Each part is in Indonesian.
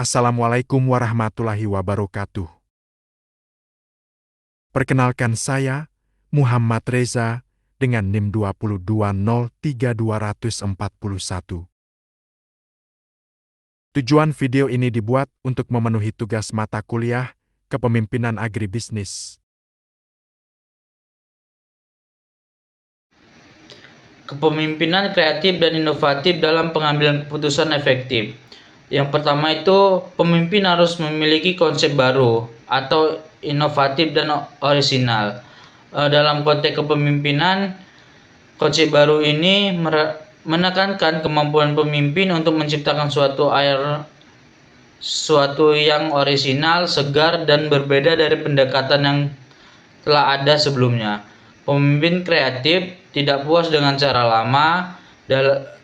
Assalamualaikum warahmatullahi wabarakatuh. Perkenalkan saya, Muhammad Reza, dengan NIM 2203241. Tujuan video ini dibuat untuk memenuhi tugas mata kuliah Kepemimpinan Agribisnis. Kepemimpinan kreatif dan inovatif dalam pengambilan keputusan efektif. Yang pertama itu, pemimpin harus memiliki konsep baru atau inovatif dan orisinal. Dalam konteks kepemimpinan, konsep baru ini menekankan kemampuan pemimpin untuk menciptakan suatu yang orisinal, segar, dan berbeda dari pendekatan yang telah ada sebelumnya. Pemimpin kreatif tidak puas dengan cara lama,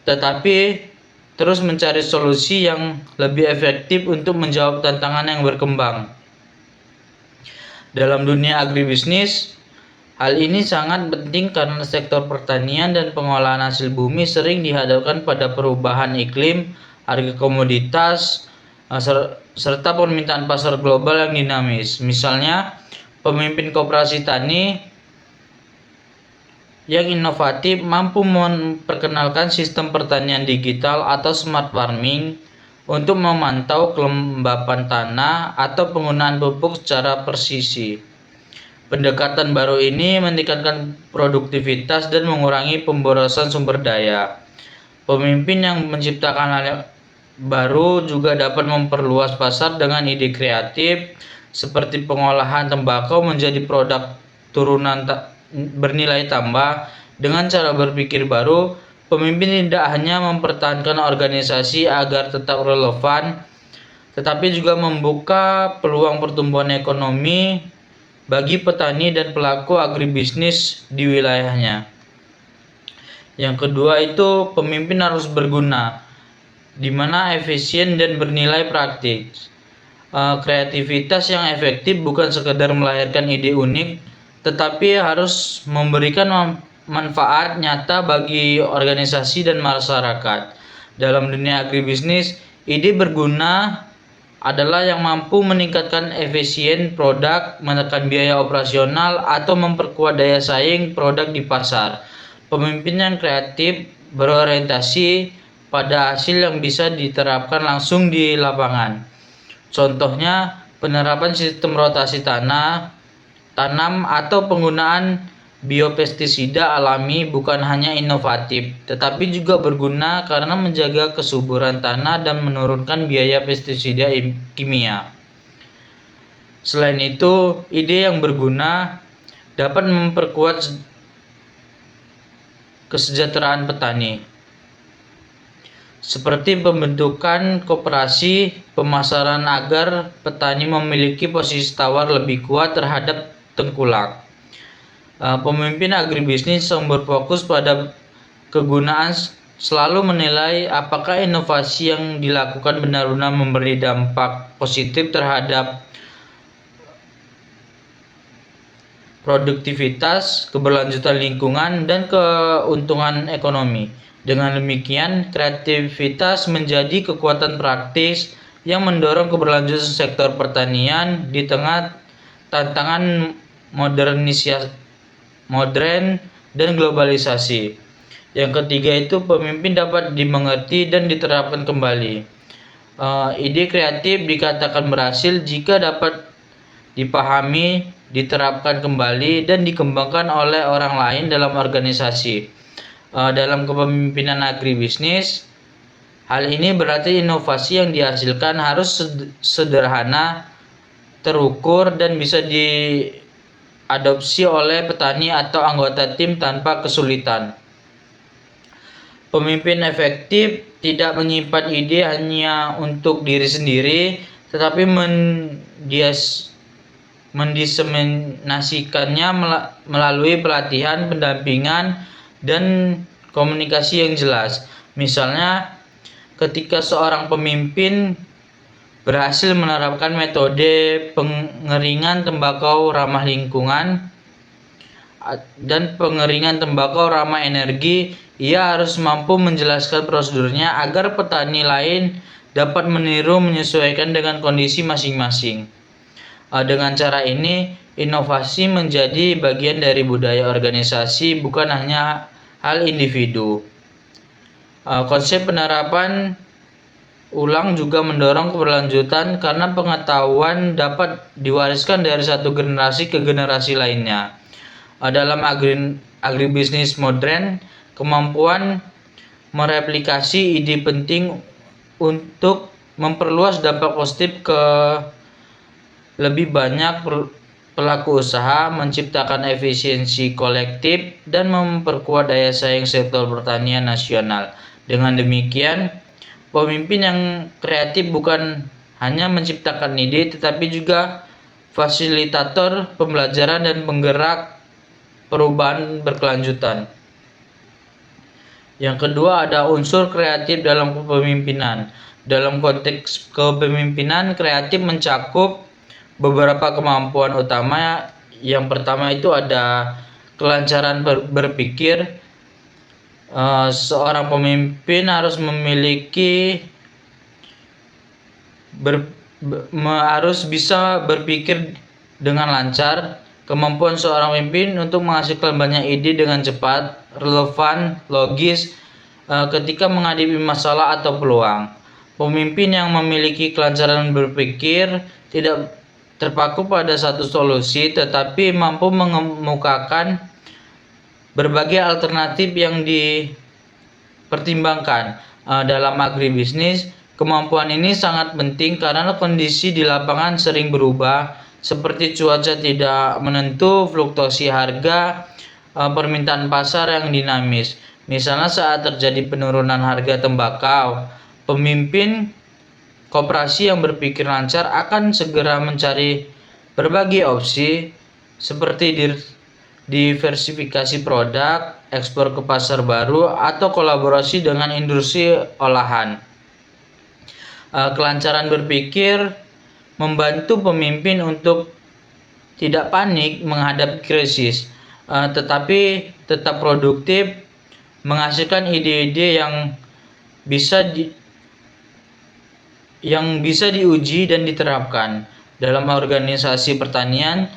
tetapi terus mencari solusi yang lebih efektif untuk menjawab tantangan yang berkembang. Dalam dunia agribisnis, hal ini sangat penting karena sektor pertanian dan pengolahan hasil bumi sering dihadapkan pada perubahan iklim, harga komoditas, serta permintaan pasar global yang dinamis. Misalnya, pemimpin koperasi tani yang inovatif mampu memperkenalkan sistem pertanian digital atau smart farming untuk memantau kelembapan tanah atau penggunaan pupuk secara presisi. Pendekatan baru ini meningkatkan produktivitas dan mengurangi pemborosan sumber daya. Pemimpin yang menciptakan hal yang baru juga dapat memperluas pasar dengan ide kreatif seperti pengolahan tembakau menjadi produk turunan bernilai tambah. Dengan cara berpikir baru, pemimpin tidak hanya mempertahankan organisasi agar tetap relevan, tetapi juga membuka peluang pertumbuhan ekonomi bagi petani dan pelaku agribisnis di wilayahnya. Yang kedua itu, pemimpin harus berguna, di mana efisien dan bernilai praktis. Kreativitas yang efektif bukan sekedar melahirkan ide unik, tetapi harus memberikan manfaat nyata bagi organisasi dan masyarakat. Dalam dunia agribisnis, ide berguna adalah yang mampu meningkatkan efisien produk, menekan biaya operasional, atau memperkuat daya saing produk di pasar. Pemimpin yang kreatif berorientasi pada hasil yang bisa diterapkan langsung di lapangan. Contohnya, penerapan sistem rotasi tanam atau penggunaan biopestisida alami bukan hanya inovatif, tetapi juga berguna karena menjaga kesuburan tanah dan menurunkan biaya pestisida kimia. Selain itu, ide yang berguna dapat memperkuat kesejahteraan petani, seperti pembentukan koperasi pemasaran agar petani memiliki posisi tawar lebih kuat terhadap tengkulak. Pemimpin agribisnis yang berfokus pada kegunaan selalu menilai apakah inovasi yang dilakukan benar-benar memberi dampak positif terhadap produktivitas, keberlanjutan lingkungan, dan keuntungan ekonomi. Dengan demikian, kreativitas menjadi kekuatan praktis yang mendorong keberlanjutan sektor pertanian di tengah tantangan modern dan globalisasi. Yang ketiga itu, pemimpin dapat dimengerti dan diterapkan kembali. Ide kreatif dikatakan berhasil jika dapat dipahami, diterapkan kembali, dan dikembangkan oleh orang lain dalam organisasi. Dalam kepemimpinan agribisnis, hal ini berarti inovasi yang dihasilkan harus sederhana, terukur, dan bisa diadopsi oleh petani atau anggota tim tanpa kesulitan. Pemimpin efektif tidak menyimpan ide hanya untuk diri sendiri, tetapi mendiseminasikannya melalui pelatihan, pendampingan, dan komunikasi yang jelas. Misalnya, ketika seorang pemimpin berhasil menerapkan metode pengeringan tembakau ramah lingkungan dan pengeringan tembakau ramah energi, ia harus mampu menjelaskan prosedurnya agar petani lain dapat meniru menyesuaikan dengan kondisi masing-masing. Dengan cara ini, inovasi menjadi bagian dari budaya organisasi, bukan hanya hal individu. Konsep penerapan ulang juga mendorong keberlanjutan karena pengetahuan dapat diwariskan dari satu generasi ke generasi lainnya. Dalam agribisnis modern, kemampuan mereplikasi ide penting untuk memperluas dampak positif ke lebih banyak pelaku usaha, menciptakan efisiensi kolektif, dan memperkuat daya saing sektor pertanian nasional. Dengan demikian, pemimpin yang kreatif bukan hanya menciptakan ide, tetapi juga fasilitator pembelajaran dan penggerak perubahan berkelanjutan. Yang kedua, ada unsur kreatif dalam kepemimpinan. Dalam konteks kepemimpinan, kreatif mencakup beberapa kemampuan utama. Yang pertama itu ada kelancaran berpikir. Seorang pemimpin harus memiliki harus bisa berpikir dengan lancar. Kemampuan seorang pemimpin untuk menghasilkan banyak ide dengan cepat, relevan, logis ketika menghadapi masalah atau peluang. Pemimpin yang memiliki kelancaran berpikir tidak terpaku pada satu solusi, tetapi mampu mengemukakan berbagai alternatif yang dipertimbangkan. Dalam agribisnis, kemampuan ini sangat penting karena kondisi di lapangan sering berubah, seperti cuaca tidak menentu, fluktuasi harga, permintaan pasar yang dinamis. Misalnya saat terjadi penurunan harga tembakau, pemimpin koperasi yang berpikir lancar akan segera mencari berbagai opsi seperti diversifikasi produk, ekspor ke pasar baru, atau kolaborasi dengan industri olahan. Kelancaran berpikir membantu pemimpin untuk tidak panik menghadapi krisis, tetapi tetap produktif, menghasilkan ide-ide yang bisa diuji dan diterapkan. Dalam organisasi pertanian,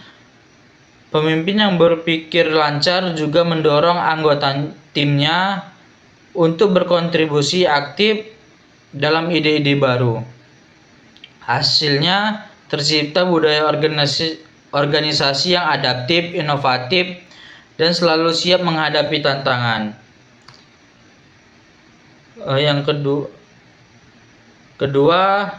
pemimpin yang berpikir lancar juga mendorong anggota timnya untuk berkontribusi aktif dalam ide-ide baru. Hasilnya tercipta budaya organisasi yang adaptif, inovatif, dan selalu siap menghadapi tantangan. Yang kedua,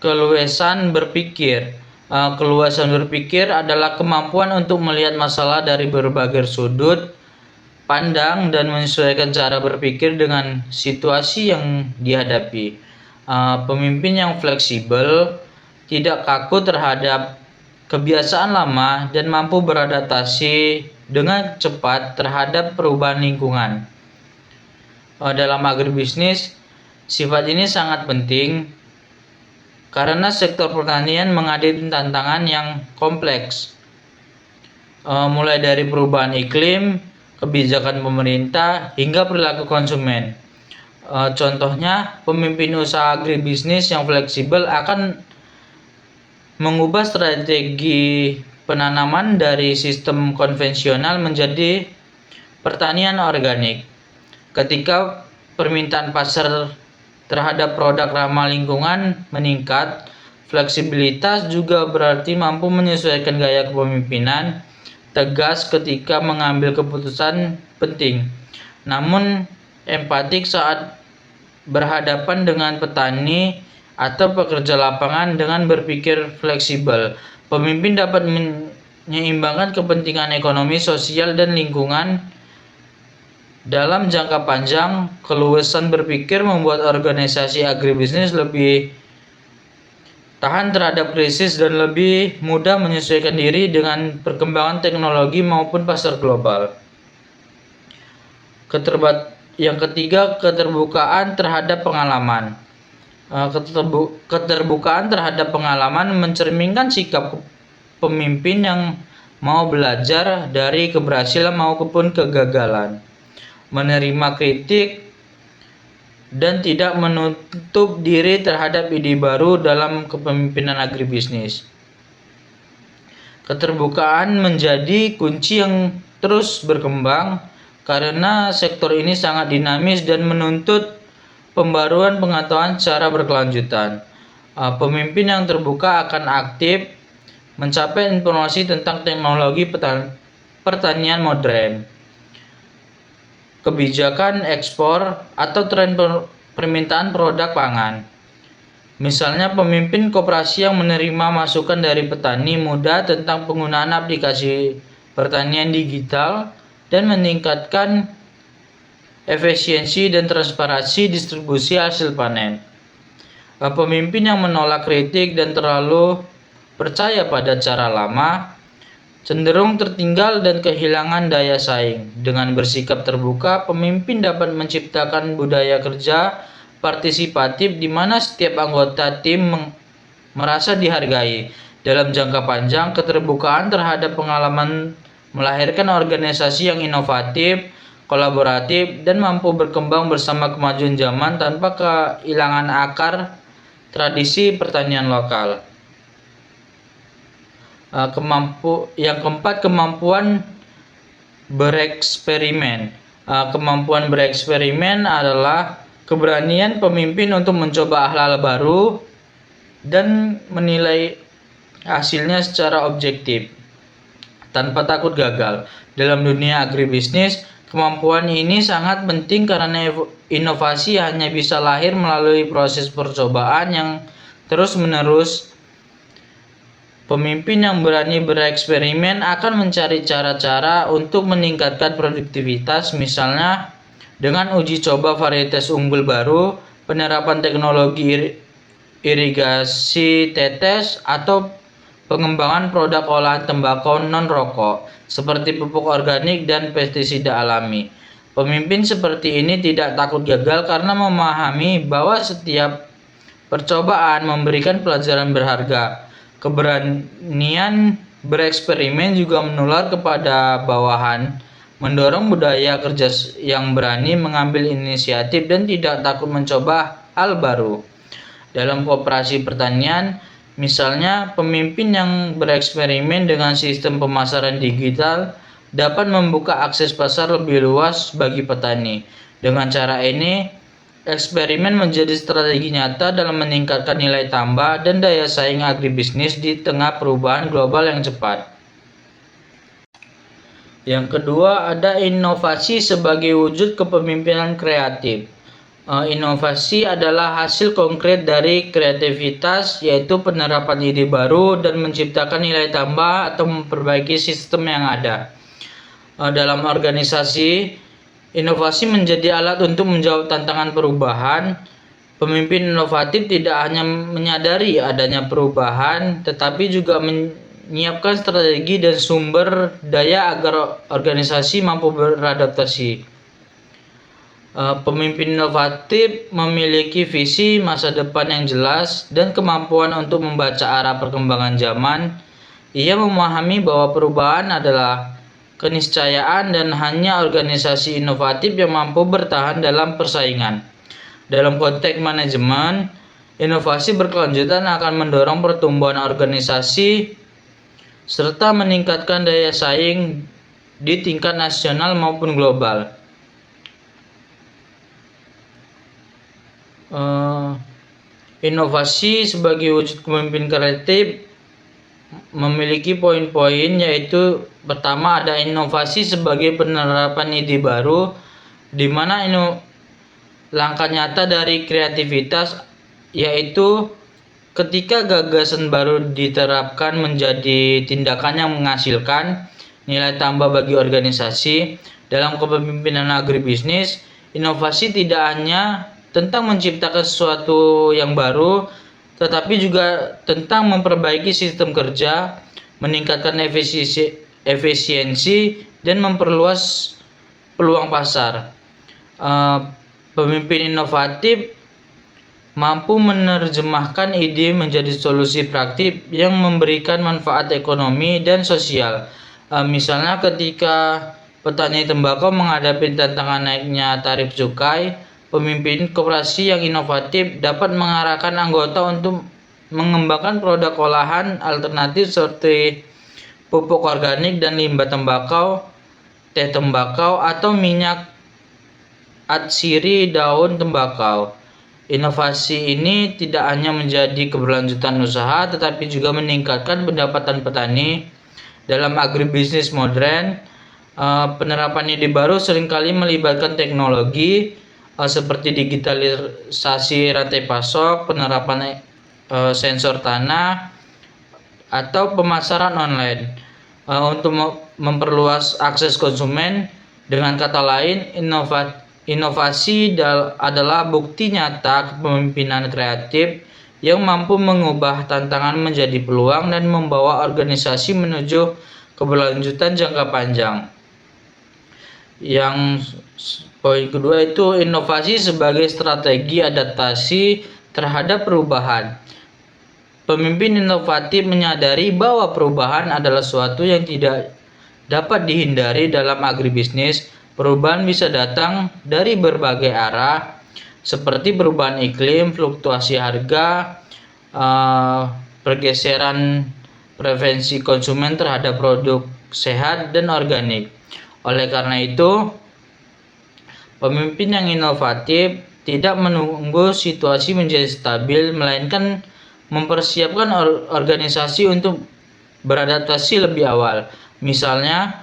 keluasan berpikir. Keluasan berpikir adalah kemampuan untuk melihat masalah dari berbagai sudut pandang dan menyesuaikan cara berpikir dengan situasi yang dihadapi. Pemimpin yang fleksibel, tidak kaku terhadap kebiasaan lama, dan mampu beradaptasi dengan cepat terhadap perubahan lingkungan. Dalam agribisnis, sifat ini sangat penting karena sektor pertanian menghadapi tantangan yang kompleks, mulai dari perubahan iklim, kebijakan pemerintah, hingga perilaku konsumen. Contohnya, pemimpin usaha agribisnis yang fleksibel akan mengubah strategi penanaman dari sistem konvensional menjadi pertanian organik. Ketika permintaan pasar terhadap produk ramah lingkungan meningkat, fleksibilitas juga berarti mampu menyesuaikan gaya kepemimpinan, tegas ketika mengambil keputusan penting, namun empatik saat berhadapan dengan petani atau pekerja lapangan. Dengan berpikir fleksibel, pemimpin dapat menyeimbangkan kepentingan ekonomi, sosial, dan lingkungan dalam jangka panjang. Keluasan berpikir membuat organisasi agribisnis lebih tahan terhadap krisis dan lebih mudah menyesuaikan diri dengan perkembangan teknologi maupun pasar global. Yang ketiga, keterbukaan terhadap pengalaman. Keterbukaan terhadap pengalaman mencerminkan sikap pemimpin yang mau belajar dari keberhasilan maupun kegagalan, menerima kritik dan tidak menutup diri terhadap ide baru dalam kepemimpinan agribisnis. Keterbukaan menjadi kunci yang terus berkembang karena sektor ini sangat dinamis dan menuntut pembaruan pengetahuan secara berkelanjutan. Pemimpin yang terbuka akan aktif mencapai informasi tentang teknologi pertanian modern, kebijakan ekspor, atau tren permintaan produk pangan. Misalnya pemimpin koperasi yang menerima masukan dari petani muda tentang penggunaan aplikasi pertanian digital dan meningkatkan efisiensi dan transparansi distribusi hasil panen. Pemimpin yang menolak kritik dan terlalu percaya pada cara lama cenderung tertinggal dan kehilangan daya saing. Dengan bersikap terbuka, pemimpin dapat menciptakan budaya kerja partisipatif di mana setiap anggota tim merasa dihargai. Dalam jangka panjang, keterbukaan terhadap pengalaman melahirkan organisasi yang inovatif, kolaboratif, dan mampu berkembang bersama kemajuan zaman tanpa kehilangan akar tradisi pertanian lokal. Yang keempat, kemampuan bereksperimen. Kemampuan bereksperimen adalah keberanian pemimpin untuk mencoba hal-hal baru dan menilai hasilnya secara objektif tanpa takut gagal. Dalam dunia agribisnis, kemampuan ini sangat penting karena inovasi hanya bisa lahir melalui proses percobaan yang terus-menerus. Pemimpin yang berani bereksperimen akan mencari cara-cara untuk meningkatkan produktivitas, misalnya dengan uji coba varietas unggul baru, penerapan teknologi irigasi tetes, atau pengembangan produk olahan tembakau non-rokok seperti pupuk organik dan pestisida alami. Pemimpin seperti ini tidak takut gagal karena memahami bahwa setiap percobaan memberikan pelajaran berharga. Keberanian bereksperimen juga menular kepada bawahan, mendorong budaya kerja yang berani mengambil inisiatif dan tidak takut mencoba hal baru. Dalam koperasi pertanian, misalnya pemimpin yang bereksperimen dengan sistem pemasaran digital dapat membuka akses pasar lebih luas bagi petani. Dengan cara ini, eksperimen menjadi strategi nyata dalam meningkatkan nilai tambah dan daya saing agribisnis di tengah perubahan global yang cepat. Yang kedua, ada inovasi sebagai wujud kepemimpinan kreatif. Inovasi adalah hasil konkret dari kreativitas, yaitu penerapan ide baru dan menciptakan nilai tambah atau memperbaiki sistem yang ada. Dalam organisasi, inovasi menjadi alat untuk menjawab tantangan perubahan. Pemimpin inovatif tidak hanya menyadari adanya perubahan, tetapi juga menyiapkan strategi dan sumber daya agar organisasi mampu beradaptasi. Pemimpin inovatif memiliki visi masa depan yang jelas dan kemampuan untuk membaca arah perkembangan zaman. Ia memahami bahwa perubahan adalah keniscayaan dan hanya organisasi inovatif yang mampu bertahan dalam persaingan. Dalam konteks manajemen, inovasi berkelanjutan akan mendorong pertumbuhan organisasi serta meningkatkan daya saing di tingkat nasional maupun global. Inovasi sebagai wujud kepemimpinan kreatif memiliki poin-poin, yaitu pertama ada inovasi sebagai penerapan ide baru, di mana langkah nyata dari kreativitas yaitu ketika gagasan baru diterapkan menjadi tindakan yang menghasilkan nilai tambah bagi organisasi. Dalam kepemimpinan agribisnis, inovasi tidak hanya tentang menciptakan sesuatu yang baru, tetapi juga tentang memperbaiki sistem kerja, meningkatkan efisiensi, dan memperluas peluang pasar. Pemimpin inovatif mampu menerjemahkan ide menjadi solusi praktik yang memberikan manfaat ekonomi dan sosial. Misalnya ketika petani tembakau menghadapi tantangan naiknya tarif cukai, Pemimpin koperasi yang inovatif dapat mengarahkan anggota untuk mengembangkan produk olahan alternatif seperti pupuk organik dan limbah tembakau, teh tembakau, atau minyak atsiri daun tembakau. Inovasi ini tidak hanya menjadi keberlanjutan usaha, tetapi juga meningkatkan pendapatan petani. Dalam agribisnis modern, penerapan ide baru seringkali melibatkan teknologi seperti digitalisasi rantai pasok, penerapan sensor tanah, atau pemasaran online untuk memperluas akses konsumen. Dengan kata lain, inovasi adalah bukti nyata kepemimpinan kreatif yang mampu mengubah tantangan menjadi peluang dan membawa organisasi menuju keberlanjutan jangka panjang. Yang poin kedua itu inovasi sebagai strategi adaptasi terhadap perubahan. Pemimpin inovatif menyadari bahwa perubahan adalah suatu yang tidak dapat dihindari dalam agribisnis. Perubahan bisa datang dari berbagai arah, seperti perubahan iklim, fluktuasi harga, pergeseran preferensi konsumen terhadap produk sehat dan organik. Oleh karena itu, pemimpin yang inovatif tidak menunggu situasi menjadi stabil, melainkan mempersiapkan organisasi untuk beradaptasi lebih awal. Misalnya,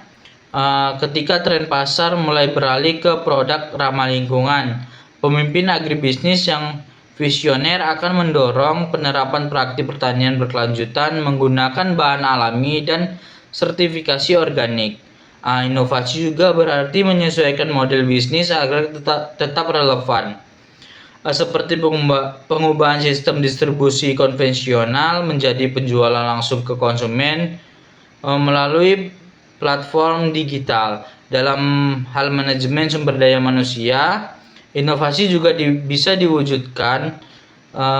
ketika tren pasar mulai beralih ke produk ramah lingkungan, pemimpin agribisnis yang visioner akan mendorong penerapan praktik pertanian berkelanjutan menggunakan bahan alami dan sertifikasi organik. Inovasi juga berarti menyesuaikan model bisnis agar tetap relevan, seperti pengubahan sistem distribusi konvensional menjadi penjualan langsung ke konsumen melalui platform digital. Dalam hal manajemen sumber daya manusia, inovasi juga bisa diwujudkan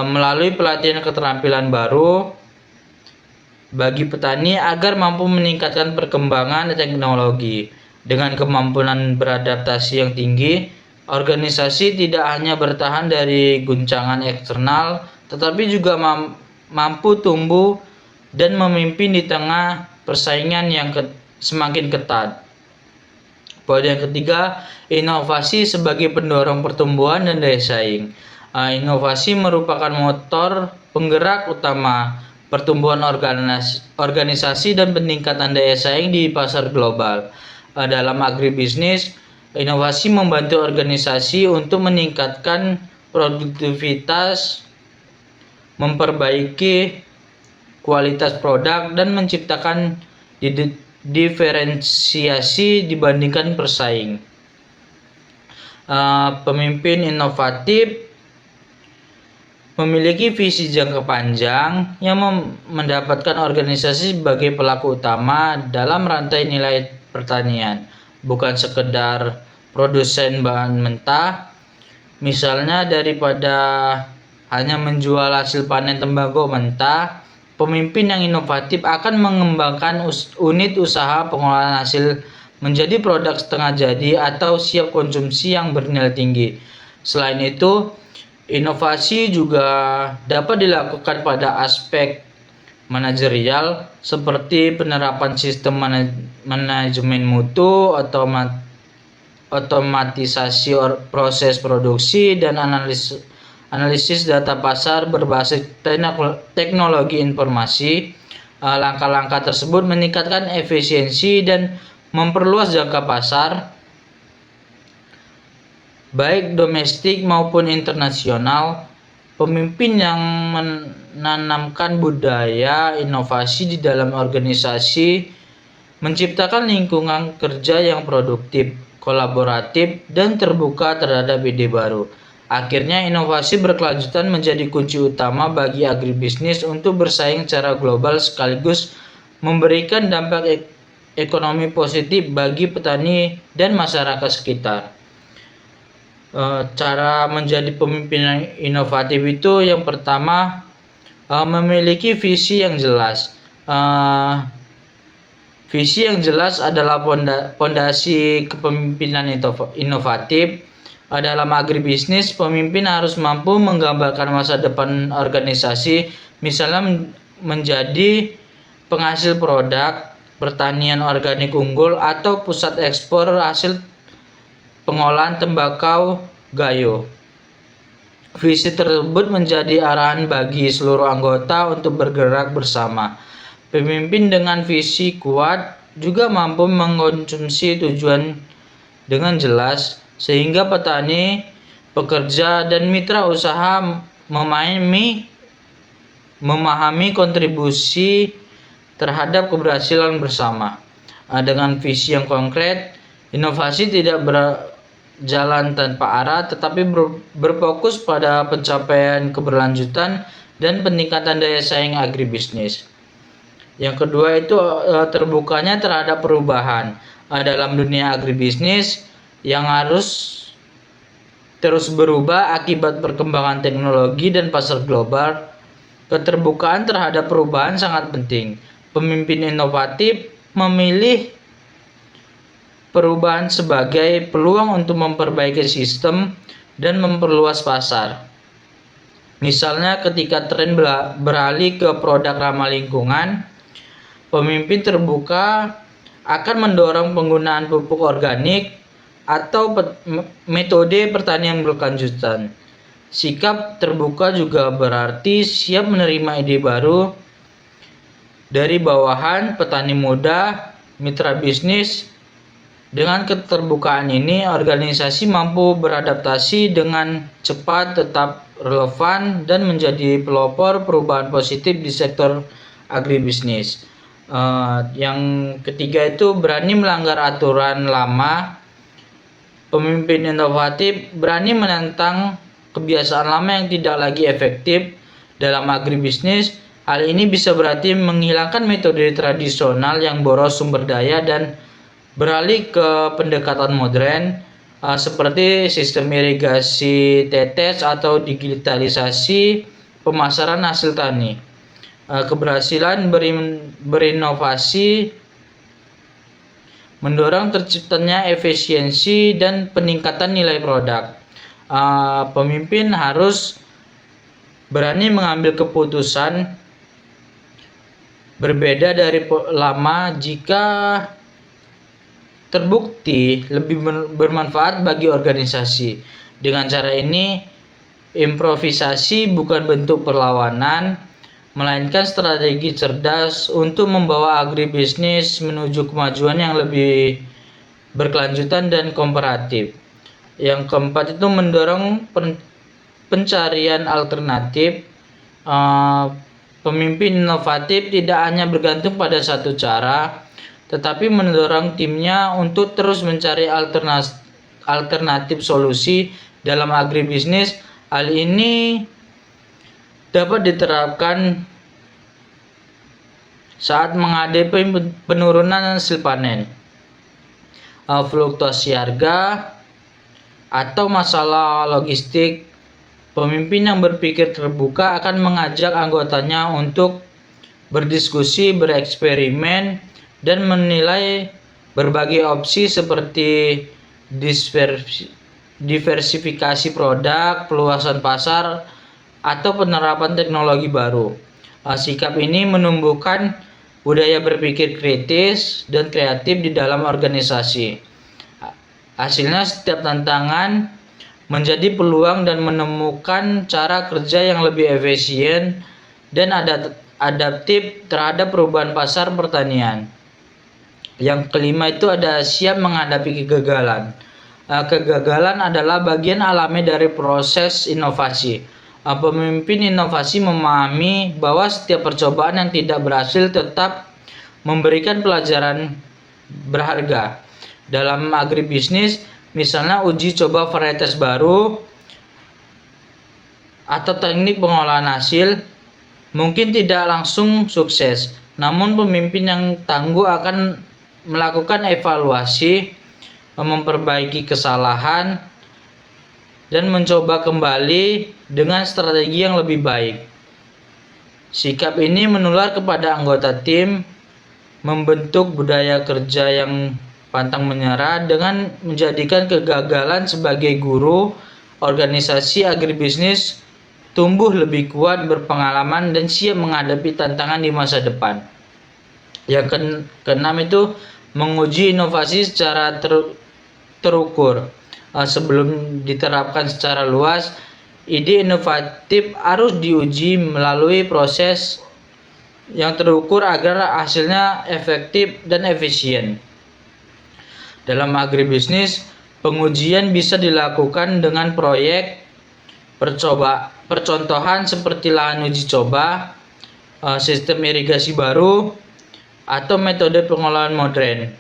melalui pelatihan keterampilan baru bagi petani agar mampu meningkatkan perkembangan teknologi. Dengan kemampuan beradaptasi yang tinggi, organisasi tidak hanya bertahan dari guncangan eksternal, tetapi juga mampu tumbuh dan memimpin di tengah persaingan yang semakin ketat. Poin yang ketiga, inovasi sebagai pendorong pertumbuhan dan daya saing. Inovasi merupakan motor penggerak utama pertumbuhan organisasi dan peningkatan daya saing di pasar global. Dalam agribisnis, inovasi membantu organisasi untuk meningkatkan produktivitas, memperbaiki kualitas produk, dan menciptakan diferensiasi dibandingkan pesaing. Pemimpin inovatif memiliki visi jangka panjang yang mendapatkan organisasi sebagai pelaku utama dalam rantai nilai pertanian, bukan sekedar produsen bahan mentah. Misalnya, daripada hanya menjual hasil panen tembakau mentah, pemimpin yang inovatif akan mengembangkan unit usaha pengolahan hasil menjadi produk setengah jadi atau siap konsumsi yang bernilai tinggi. Selain itu, inovasi juga dapat dilakukan pada aspek manajerial seperti penerapan sistem manajemen mutu, otomatisasi proses produksi, dan analisis data pasar berbasis teknologi informasi. Langkah-langkah tersebut meningkatkan efisiensi dan memperluas jangka pasar, baik domestik maupun internasional. Pemimpin yang menanamkan budaya inovasi di dalam organisasi menciptakan lingkungan kerja yang produktif, kolaboratif, dan terbuka terhadap ide baru. Akhirnya, inovasi berkelanjutan menjadi kunci utama bagi agribisnis untuk bersaing secara global sekaligus memberikan dampak ekonomi positif bagi petani dan masyarakat sekitar. Cara menjadi pemimpin yang inovatif itu yang pertama, memiliki visi yang jelas. Visi yang jelas adalah pondasi kepemimpinan inovatif. Dalam agribisnis, pemimpin harus mampu menggambarkan masa depan organisasi, misalnya menjadi penghasil produk, pertanian organik unggul, atau pusat ekspor hasil pengolahan tembakau gayo. Visi tersebut menjadi arahan bagi seluruh anggota untuk bergerak bersama. Pemimpin dengan visi kuat juga mampu mengkonsumsi tujuan dengan jelas, sehingga petani, pekerja, dan mitra usaha memahami kontribusi terhadap keberhasilan bersama. Dengan visi yang konkret, inovasi tidak berjalan tanpa arah, tetapi berfokus pada pencapaian keberlanjutan dan peningkatan daya saing agribisnis. Yang kedua itu terbukanya terhadap perubahan. Dalam dunia agribisnis yang harus terus berubah akibat perkembangan teknologi dan pasar global, keterbukaan terhadap perubahan sangat penting. Pemimpin inovatif memilih perubahan sebagai peluang untuk memperbaiki sistem dan memperluas pasar. Misalnya ketika tren beralih ke produk ramah lingkungan, pemimpin terbuka akan mendorong penggunaan pupuk organik atau metode pertanian berkelanjutan. Sikap terbuka juga berarti siap menerima ide baru dari bawahan, petani muda, mitra bisnis. Dengan keterbukaan ini, organisasi mampu beradaptasi dengan cepat, tetap relevan, dan menjadi pelopor perubahan positif di sektor agribisnis. Yang ketiga itu berani melanggar aturan lama. Pemimpin inovatif berani menentang kebiasaan lama yang tidak lagi efektif dalam agribisnis. Hal ini bisa berarti menghilangkan metode tradisional yang boros sumber daya dan beralih ke pendekatan modern seperti sistem irigasi tetes atau digitalisasi pemasaran hasil tani. Keberhasilan berinovasi mendorong terciptanya efisiensi dan peningkatan nilai produk. Pemimpin harus berani mengambil keputusan berbeda dari lama jika terbukti lebih bermanfaat bagi organisasi. Dengan cara ini, improvisasi bukan bentuk perlawanan, melainkan strategi cerdas untuk membawa agribisnis menuju kemajuan yang lebih berkelanjutan dan komparatif. Yang keempat itu mendorong pencarian alternatif. Pemimpin inovatif tidak hanya bergantung pada satu cara, tetapi mendorong timnya untuk terus mencari alternatif solusi dalam agribisnis. Hal ini dapat diterapkan saat menghadapi penurunan hasil panen, fluktuasi harga, atau masalah logistik. Pemimpin yang berpikir terbuka akan mengajak anggotanya untuk berdiskusi, bereksperimen, dan menilai berbagai opsi seperti diversifikasi produk, peluasan pasar, atau penerapan teknologi baru. Sikap ini menumbuhkan budaya berpikir kritis dan kreatif di dalam organisasi. Hasilnya, setiap tantangan menjadi peluang dan menemukan cara kerja yang lebih efisien dan adaptif terhadap perubahan pasar pertanian. Yang kelima itu ada siap menghadapi kegagalan. Kegagalan adalah bagian alami dari proses inovasi. Pemimpin inovasi memahami bahwa setiap percobaan yang tidak berhasil tetap memberikan pelajaran berharga. Dalam agribisnis, misalnya uji coba varietas baru atau teknik pengolahan hasil, mungkin tidak langsung sukses. Namun pemimpin yang tangguh akan melakukan evaluasi, memperbaiki kesalahan, dan mencoba kembali dengan strategi yang lebih baik. Sikap ini menular kepada anggota tim, membentuk budaya kerja yang pantang menyerah dengan menjadikan kegagalan sebagai guru. Organisasi agribisnis tumbuh lebih kuat, berpengalaman, dan siap menghadapi tantangan di masa depan. Yang keenam itu menguji inovasi secara terukur. Sebelum diterapkan secara luas, ide inovatif harus diuji melalui proses yang terukur agar hasilnya efektif dan efisien. Dalam agribisnis, pengujian bisa dilakukan dengan proyek percontohan seperti lahan uji coba, sistem irigasi baru, atau metode pengolahan modern.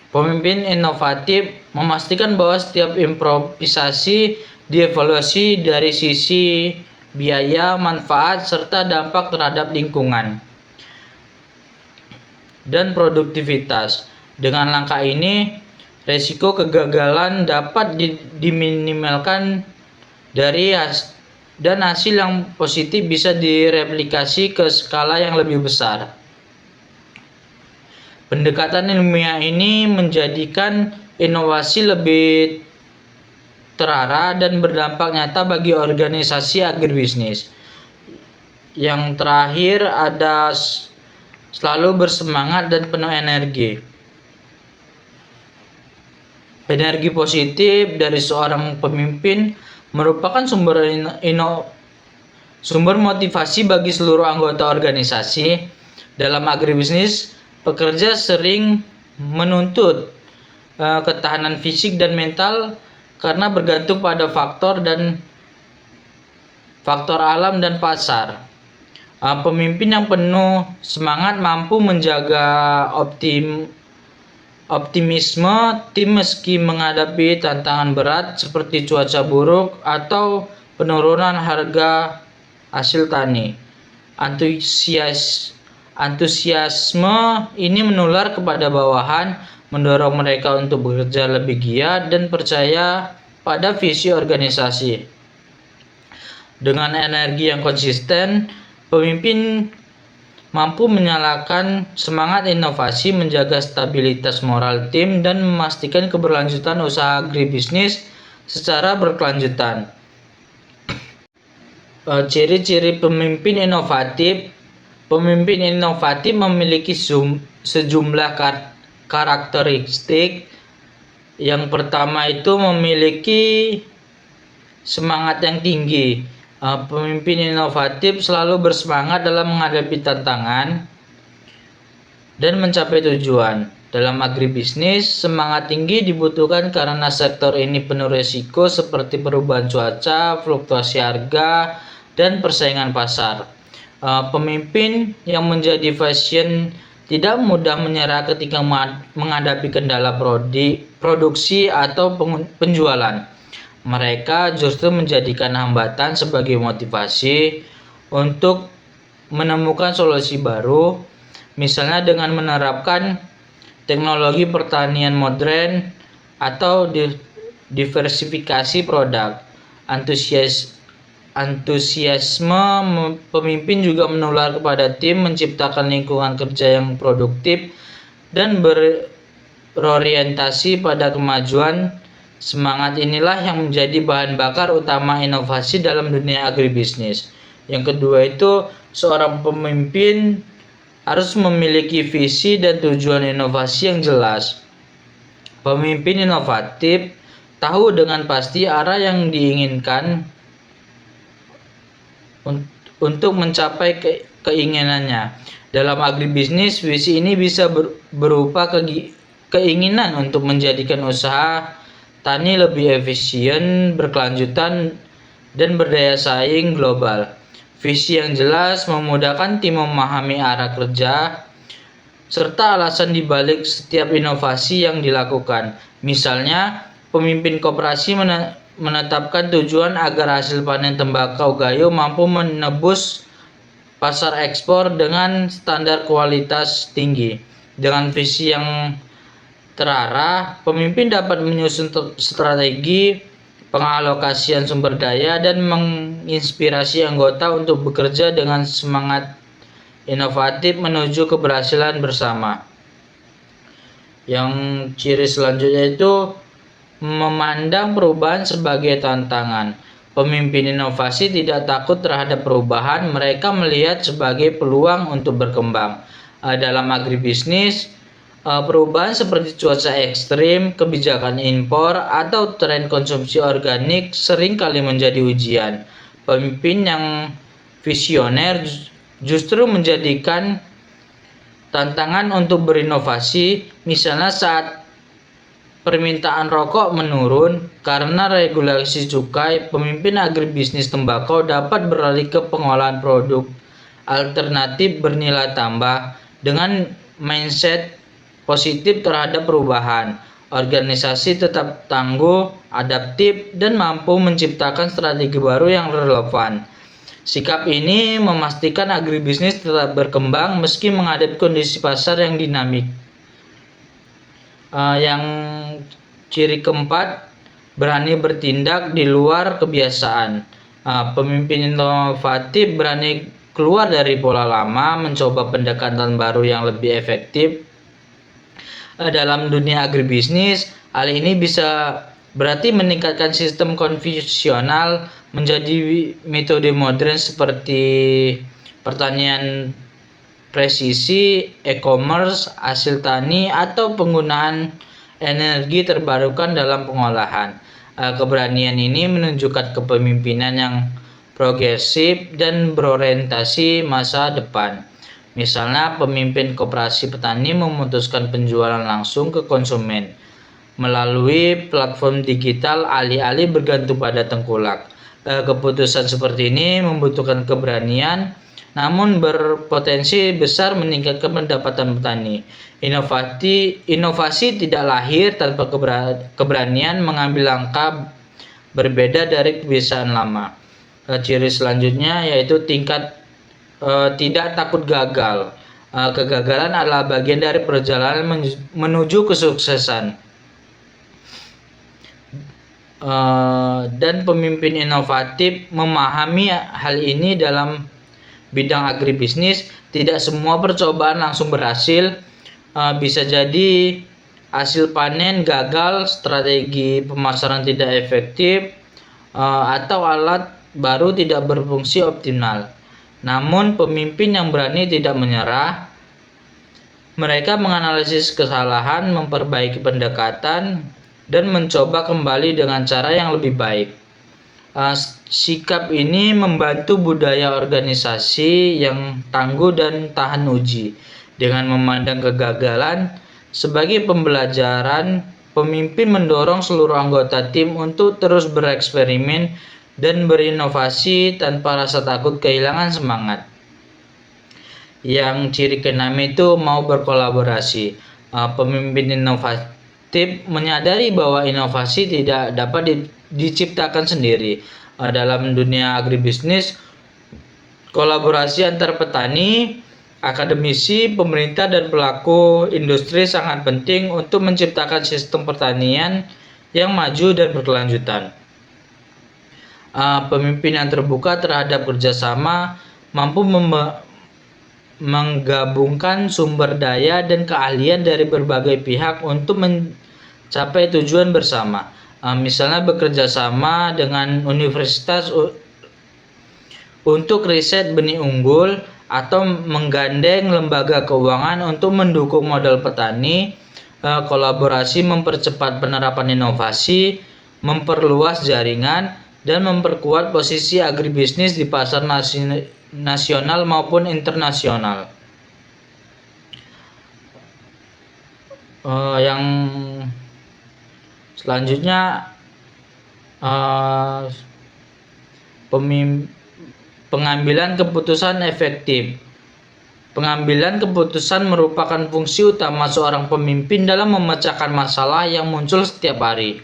Pemimpin inovatif memastikan bahwa setiap improvisasi dievaluasi dari sisi biaya, manfaat, serta dampak terhadap lingkungan dan produktivitas. Dengan langkah ini, resiko kegagalan dapat diminimalkan dan hasil yang positif bisa direplikasi ke skala yang lebih besar. Pendekatan ilmiah ini menjadikan inovasi lebih terarah dan berdampak nyata bagi organisasi agribisnis. Yang terakhir ada selalu bersemangat dan penuh energi. Energi positif dari seorang pemimpin merupakan sumber motivasi bagi seluruh anggota organisasi. Dalam agribisnis, pekerja sering menuntut ketahanan fisik dan mental karena bergantung pada faktor alam dan pasar. Pemimpin yang penuh semangat mampu menjaga optimisme tim meski menghadapi tantangan berat seperti cuaca buruk atau penurunan harga hasil tani. Antusiasme ini menular kepada bawahan, mendorong mereka untuk bekerja lebih giat dan percaya pada visi organisasi. Dengan energi yang konsisten, pemimpin mampu menyalakan semangat inovasi, menjaga stabilitas moral tim, dan memastikan keberlanjutan usaha agribisnis secara berkelanjutan. Ciri-ciri pemimpin inovatif. Pemimpin inovatif memiliki sejumlah karakteristik. Yang pertama itu memiliki semangat yang tinggi. Pemimpin inovatif selalu bersemangat dalam menghadapi tantangan dan mencapai tujuan. Dalam agribisnis, semangat tinggi dibutuhkan karena sektor ini penuh risiko seperti perubahan cuaca, fluktuasi harga, dan persaingan pasar. Pemimpin yang menjadi passion tidak mudah menyerah ketika menghadapi kendala produksi atau penjualan. Mereka justru menjadikan hambatan sebagai motivasi untuk menemukan solusi baru, misalnya dengan menerapkan teknologi pertanian modern atau diversifikasi produk. Antusiasme pemimpin juga menular kepada tim, menciptakan lingkungan kerja yang produktif dan berorientasi pada kemajuan. Semangat inilah yang menjadi bahan bakar utama inovasi dalam dunia agribisnis. Yang kedua itu, seorang pemimpin harus memiliki visi dan tujuan inovasi yang jelas. Pemimpin inovatif tahu dengan pasti arah yang diinginkan untuk mencapai keinginannya. Dalam agribisnis, visi ini bisa berupa keinginan untuk menjadikan usaha tani lebih efisien, berkelanjutan, dan berdaya saing global. Visi yang jelas memudahkan tim memahami arah kerja serta alasan dibalik setiap inovasi yang dilakukan. Misalnya, pemimpin koperasi menetapkan tujuan agar hasil panen tembakau gayo mampu menembus pasar ekspor dengan standar kualitas tinggi. Dengan visi yang terarah, pemimpin dapat menyusun strategi pengalokasian sumber daya dan menginspirasi anggota untuk bekerja dengan semangat inovatif menuju keberhasilan bersama. Yang ciri selanjutnya itu memandang perubahan sebagai tantangan. Pemimpin inovasi tidak takut terhadap perubahan, mereka melihat sebagai peluang untuk berkembang. Dalam agribisnis, perubahan seperti cuaca ekstrim, kebijakan impor, atau tren konsumsi organik sering kali menjadi ujian. Pemimpin yang visioner justru menjadikan tantangan untuk berinovasi, misalnya saat permintaan rokok menurun karena regulasi cukai, pemimpin agribisnis tembakau dapat beralih ke pengolahan produk alternatif bernilai tambah dengan mindset positif terhadap perubahan. Organisasi tetap tangguh, adaptif, dan mampu menciptakan strategi baru yang relevan. Sikap ini memastikan agribisnis tetap berkembang meski menghadapi kondisi pasar yang dinamik. Yang ciri keempat, berani bertindak di luar kebiasaan. Pemimpin inovatif berani keluar dari pola lama, mencoba pendekatan baru yang lebih efektif. Dalam dunia agribisnis, hal ini bisa berarti meningkatkan sistem konvensional menjadi metode modern seperti pertanian presisi, e-commerce, hasil tani, atau penggunaan energi terbarukan dalam pengolahan. Keberanian ini menunjukkan kepemimpinan yang progresif dan berorientasi masa depan. Misalnya, pemimpin koperasi petani memutuskan penjualan langsung ke konsumen melalui platform digital alih-alih bergantung pada tengkulak. Keputusan seperti ini membutuhkan keberanian, namun berpotensi besar meningkatkan pendapatan petani. Inovasi tidak lahir tanpa keberanian mengambil langkah berbeda dari kebiasaan lama. Ciri selanjutnya yaitu tingkat tidak takut gagal. Kegagalan adalah bagian dari perjalanan menuju kesuksesan. Dan pemimpin inovatif memahami hal ini. Dalam bidang agribisnis, tidak semua percobaan langsung berhasil. Bisa jadi hasil panen gagal, strategi pemasaran tidak efektif, atau alat baru tidak berfungsi optimal. Namun pemimpin yang berani tidak menyerah. Mereka menganalisis kesalahan, memperbaiki pendekatan, dan mencoba kembali dengan cara yang lebih baik. Sikap ini membantu budaya organisasi yang tangguh dan tahan uji. Dengan memandang kegagalan sebagai pembelajaran, pemimpin mendorong seluruh anggota tim untuk terus bereksperimen dan berinovasi tanpa rasa takut kehilangan semangat. Yang ciri keenam itu mau berkolaborasi. Pemimpin inovatif menyadari bahwa inovasi tidak dapat diciptakan sendiri. Dalam dunia agribisnis, kolaborasi antar petani, akademisi, pemerintah, dan pelaku industri sangat penting untuk menciptakan sistem pertanian yang maju dan berkelanjutan. Pemimpin yang terbuka terhadap kerjasama mampu menggabungkan sumber daya dan keahlian dari berbagai pihak untuk mencapai tujuan bersama. Misalnya bekerja sama dengan universitas untuk riset benih unggul, atau menggandeng lembaga keuangan untuk mendukung modal petani. Kolaborasi mempercepat penerapan inovasi, memperluas jaringan, dan memperkuat posisi agribisnis di pasar nasional maupun internasional. Yang selanjutnya, pengambilan keputusan efektif. Pengambilan keputusan merupakan fungsi utama seorang pemimpin dalam memecahkan masalah yang muncul setiap hari.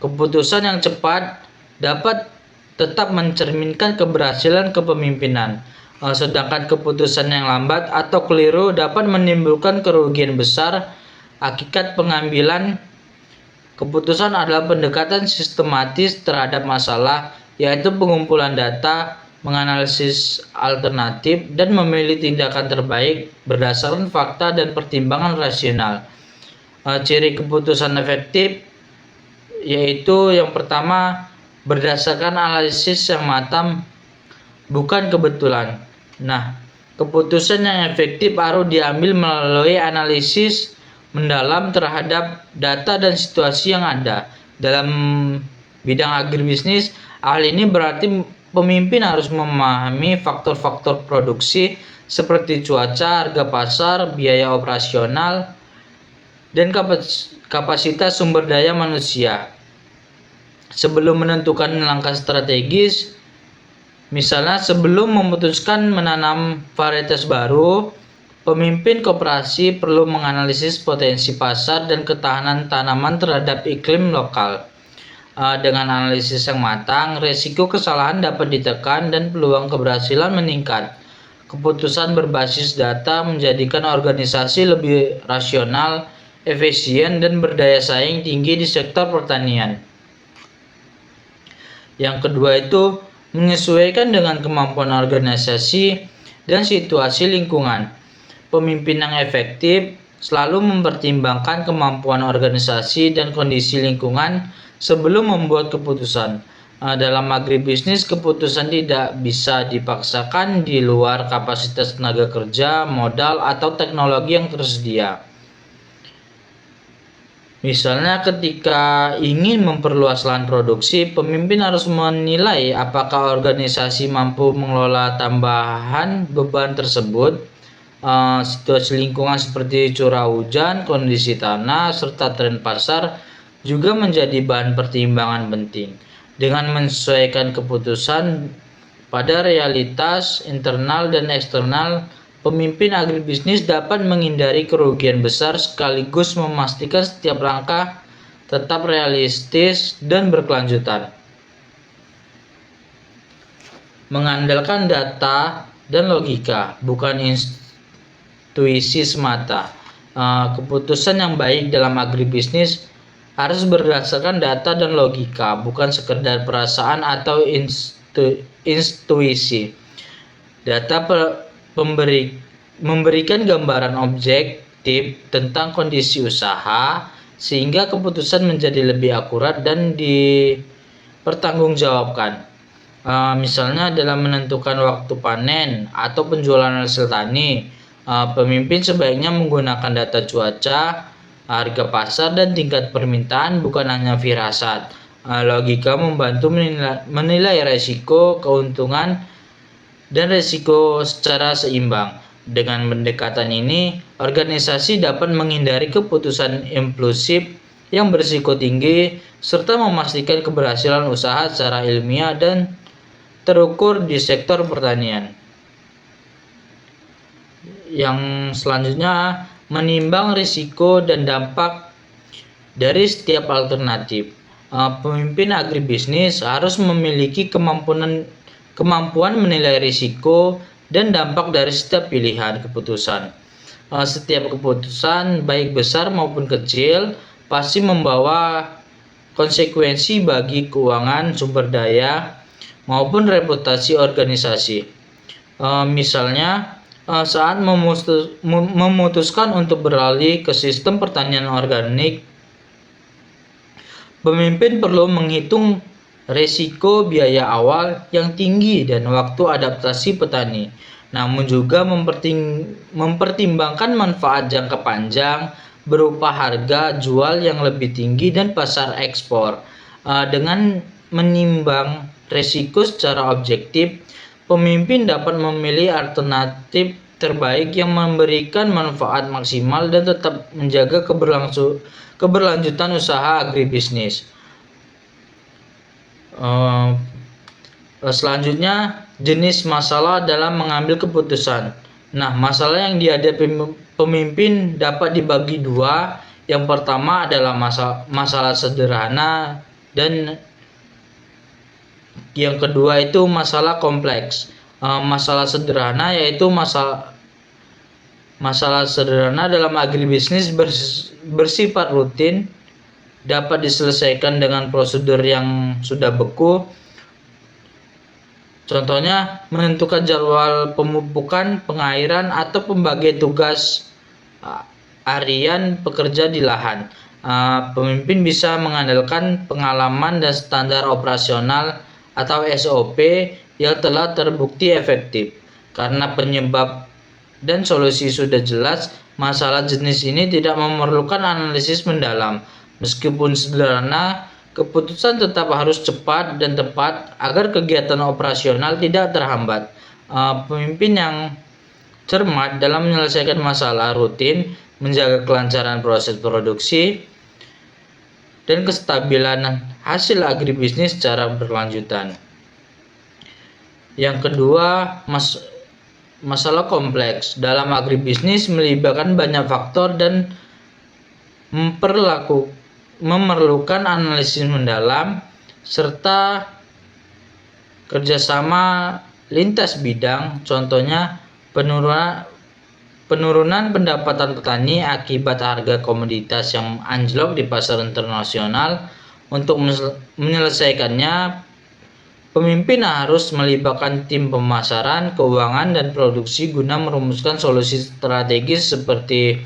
Keputusan yang cepat dapat tetap mencerminkan keberhasilan kepemimpinan, sedangkan keputusan yang lambat atau keliru dapat menimbulkan kerugian besar. Hakikat pengambilan keputusan adalah pendekatan sistematis terhadap masalah, yaitu pengumpulan data, menganalisis alternatif, dan memilih tindakan terbaik berdasarkan fakta dan pertimbangan rasional. Ciri keputusan efektif yaitu yang pertama, berdasarkan analisis yang matang, bukan kebetulan. Nah, keputusan yang efektif harus diambil melalui analisis mendalam terhadap data dan situasi yang ada. Dalam bidang agribisnis, hal ini berarti pemimpin harus memahami faktor-faktor produksi seperti cuaca, harga pasar, biaya operasional, dan kapasitas sumber daya manusia. Sebelum menentukan langkah strategis, misalnya sebelum memutuskan menanam varietas baru, pemimpin koperasi perlu menganalisis potensi pasar dan ketahanan tanaman terhadap iklim lokal. Dengan analisis yang matang, risiko kesalahan dapat ditekan dan peluang keberhasilan meningkat. Keputusan berbasis data menjadikan organisasi lebih rasional, efisien, dan berdaya saing tinggi di sektor pertanian. Yang kedua itu menyesuaikan dengan kemampuan organisasi dan situasi lingkungan. Pemimpin yang efektif selalu mempertimbangkan kemampuan organisasi dan kondisi lingkungan sebelum membuat keputusan. Dalam agribisnis, keputusan tidak bisa dipaksakan di luar kapasitas tenaga kerja, modal, atau teknologi yang tersedia. Misalnya ketika ingin memperluas lahan produksi, pemimpin harus menilai apakah organisasi mampu mengelola tambahan beban tersebut. Situasi lingkungan seperti curah hujan, kondisi tanah, serta tren pasar juga menjadi bahan pertimbangan penting. Dengan menyesuaikan keputusan pada realitas internal dan eksternal, pemimpin agribisnis dapat menghindari kerugian besar sekaligus memastikan setiap langkah tetap realistis dan berkelanjutan. Mengandalkan data dan logika, bukan intuisi semata. Keputusan yang baik dalam agribisnis harus berdasarkan data dan logika, bukan sekedar perasaan atau intuisi. Data memberikan gambaran objektif tentang kondisi usaha sehingga keputusan menjadi lebih akurat dan dipertanggungjawabkan. Misalnya dalam menentukan waktu panen atau penjualan hasil tani, pemimpin sebaiknya menggunakan data cuaca, harga pasar, dan tingkat permintaan, bukan hanya firasat. Logika membantu menilai resiko, keuntungan, dan risiko secara seimbang. Dengan pendekatan ini, organisasi dapat menghindari keputusan impulsif yang berisiko tinggi serta memastikan keberhasilan usaha secara ilmiah dan terukur di sektor pertanian. Yang selanjutnya, menimbang risiko dan dampak dari setiap alternatif. Pemimpin agribisnis harus memiliki kemampuan menilai risiko dan dampak dari setiap pilihan keputusan. Setiap keputusan, baik besar maupun kecil, pasti membawa konsekuensi bagi keuangan, sumber daya, maupun reputasi organisasi. Misalnya, saat memutuskan untuk beralih ke sistem pertanian organik, pemimpin perlu menghitung risiko biaya awal yang tinggi dan waktu adaptasi petani, namun juga mempertimbangkan manfaat jangka panjang berupa harga jual yang lebih tinggi dan pasar ekspor. Dengan menimbang risiko secara objektif, pemimpin dapat memilih alternatif terbaik yang memberikan manfaat maksimal dan tetap menjaga keberlanjutan usaha agribisnis. Selanjutnya, jenis masalah dalam mengambil keputusan. Nah, masalah yang dihadapi pemimpin dapat dibagi dua. Yang pertama adalah masalah sederhana dan yang kedua itu masalah kompleks. Masalah sederhana yaitu masalah sederhana dalam agribisnis bersifat rutin, dapat diselesaikan dengan prosedur yang sudah beku. Contohnya menentukan jadwal pemupukan, pengairan, atau pembagian tugas harian pekerja di lahan. Pemimpin bisa mengandalkan pengalaman dan standar operasional atau SOP yang telah terbukti efektif. Karena penyebab dan solusi sudah jelas, masalah jenis ini tidak memerlukan analisis mendalam. Meskipun sederhana, keputusan tetap harus cepat dan tepat agar kegiatan operasional tidak terhambat. Pemimpin yang cermat dalam menyelesaikan masalah rutin, menjaga kelancaran proses produksi, dan kestabilan hasil agribisnis secara berlanjutan. Yang kedua, masalah kompleks. Dalam agribisnis melibatkan banyak faktor dan memerlukan analisis mendalam serta kerjasama lintas bidang. Contohnya penurunan pendapatan petani akibat harga komoditas yang anjlok di pasar internasional. Untuk menyelesaikannya, pemimpin harus melibatkan tim pemasaran, keuangan, dan produksi guna merumuskan solusi strategis seperti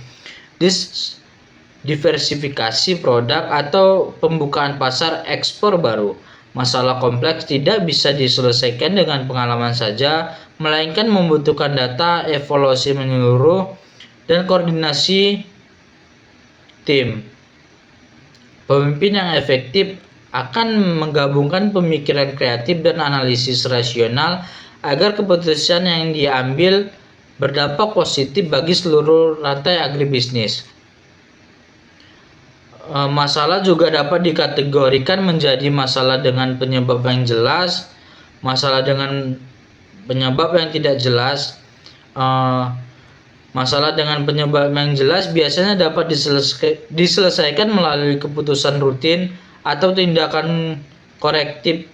diversifikasi produk atau pembukaan pasar ekspor baru. Masalah kompleks tidak bisa diselesaikan dengan pengalaman saja, melainkan membutuhkan data, evaluasi menyeluruh, dan koordinasi tim. Pemimpin yang efektif akan menggabungkan pemikiran kreatif dan analisis rasional agar keputusan yang diambil berdampak positif bagi seluruh rantai agribisnis. Masalah juga dapat dikategorikan menjadi masalah dengan penyebab yang jelas, masalah dengan penyebab yang tidak jelas. Masalah dengan penyebab yang jelas biasanya dapat diselesaikan melalui keputusan rutin atau tindakan korektif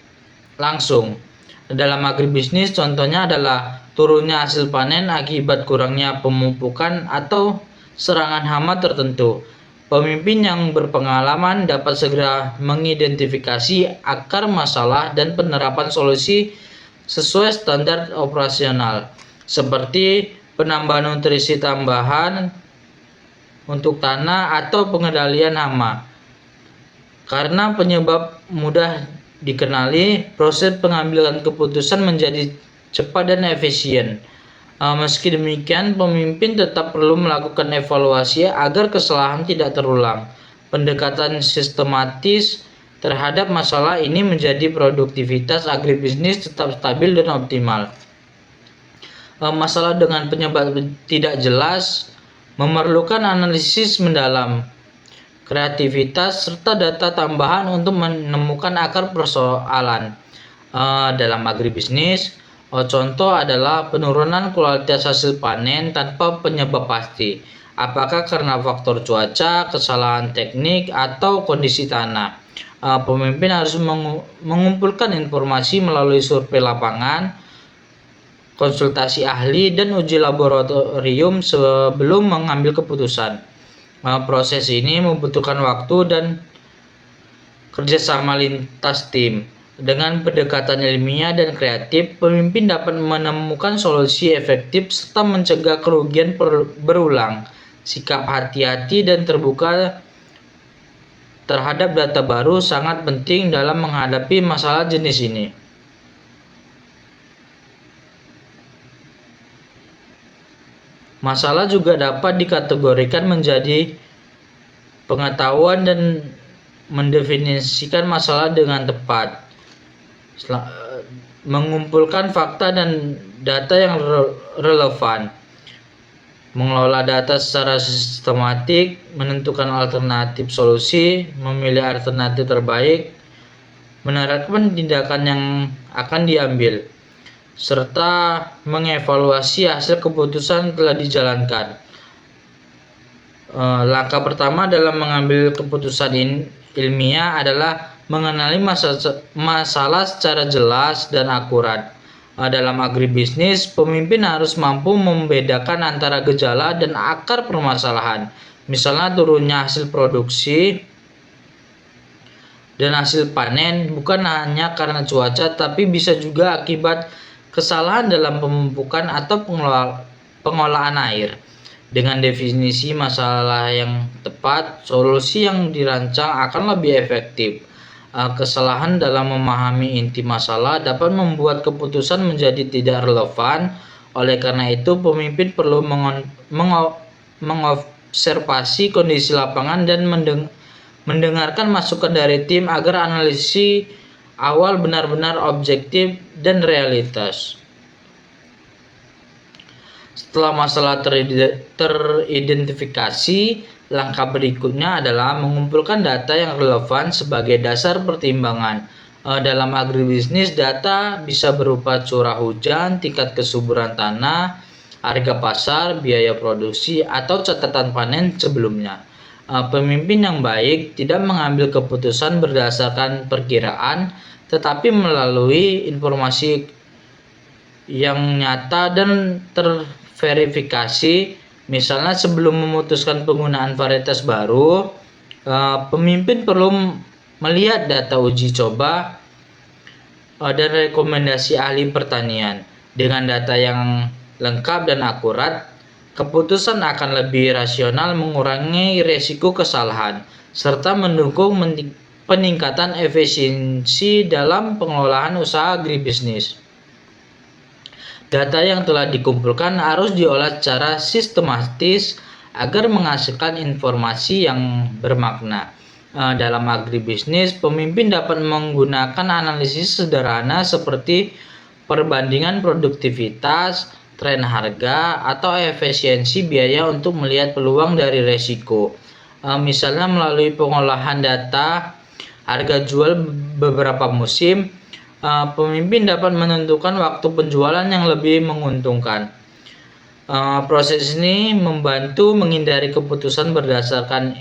langsung. Dalam agribisnis contohnya adalah turunnya hasil panen akibat kurangnya pemupukan atau serangan hama tertentu. Pemimpin yang berpengalaman dapat segera mengidentifikasi akar masalah dan penerapan solusi sesuai standar operasional, seperti penambahan nutrisi tambahan untuk tanah atau pengendalian hama. Karena penyebab mudah dikenali, proses pengambilan keputusan menjadi cepat dan efisien. Meski demikian, pemimpin tetap perlu melakukan evaluasi agar kesalahan tidak terulang. Pendekatan sistematis terhadap masalah ini menjadi produktivitas agribisnis tetap stabil dan optimal. Masalah dengan penyebab tidak jelas memerlukan analisis mendalam, kreativitas, serta data tambahan untuk menemukan akar persoalan. Dalam agribisnis, contoh adalah penurunan kualitas hasil panen tanpa penyebab pasti. Apakah karena faktor cuaca, kesalahan teknik, atau kondisi tanah? Pemimpin harus mengumpulkan informasi melalui survei lapangan, konsultasi ahli, dan uji laboratorium sebelum mengambil keputusan. Proses ini membutuhkan waktu dan kerjasama lintas tim. Dengan pendekatan ilmiah dan kreatif, pemimpin dapat menemukan solusi efektif serta mencegah kerugian berulang. Sikap hati-hati dan terbuka terhadap data baru sangat penting dalam menghadapi masalah jenis ini. Masalah juga dapat dikategorikan menjadi pengetahuan dan mendefinisikan masalah dengan tepat. Mengumpulkan fakta dan data yang relevan, mengelola data secara sistematik, menentukan alternatif solusi, memilih alternatif terbaik, menerapkan tindakan yang akan diambil, serta mengevaluasi hasil keputusan telah dijalankan. Langkah pertama dalam mengambil keputusan ilmiah adalah mengenali masalah secara jelas dan akurat. Dalam agribisnis, pemimpin harus mampu membedakan antara gejala dan akar permasalahan. Misalnya turunnya hasil produksi dan hasil panen bukan hanya karena cuaca, tapi bisa juga akibat kesalahan dalam pemupukan atau pengolahan air. Dengan definisi masalah yang tepat, solusi yang dirancang akan lebih efektif. Kesalahan dalam memahami inti masalah dapat membuat keputusan menjadi tidak relevan. Oleh karena itu, pemimpin perlu mengobservasi kondisi lapangan dan mendengarkan masukan dari tim agar analisis awal benar-benar objektif dan realitas. Setelah masalah teridentifikasi, langkah berikutnya adalah mengumpulkan data yang relevan sebagai dasar pertimbangan. Dalam agribisnis, data bisa berupa curah hujan, tingkat kesuburan tanah, harga pasar, biaya produksi, atau catatan panen sebelumnya. Pemimpin yang baik tidak mengambil keputusan berdasarkan perkiraan, tetapi melalui informasi yang nyata dan terverifikasi. Misalnya sebelum memutuskan penggunaan varietas baru, pemimpin perlu melihat data uji coba dan rekomendasi ahli pertanian. Dengan data yang lengkap dan akurat, keputusan akan lebih rasional, mengurangi risiko kesalahan, serta mendukung peningkatan efisiensi dalam pengelolaan usaha agribisnis. Data yang telah dikumpulkan harus diolah secara sistematis agar menghasilkan informasi yang bermakna. Dalam agribisnis, pemimpin dapat menggunakan analisis sederhana seperti perbandingan produktivitas, tren harga, atau efisiensi biaya untuk melihat peluang dari resiko. Misalnya melalui pengolahan data harga jual beberapa musim, pemimpin dapat menentukan waktu penjualan yang lebih menguntungkan. Proses ini membantu menghindari keputusan berdasarkan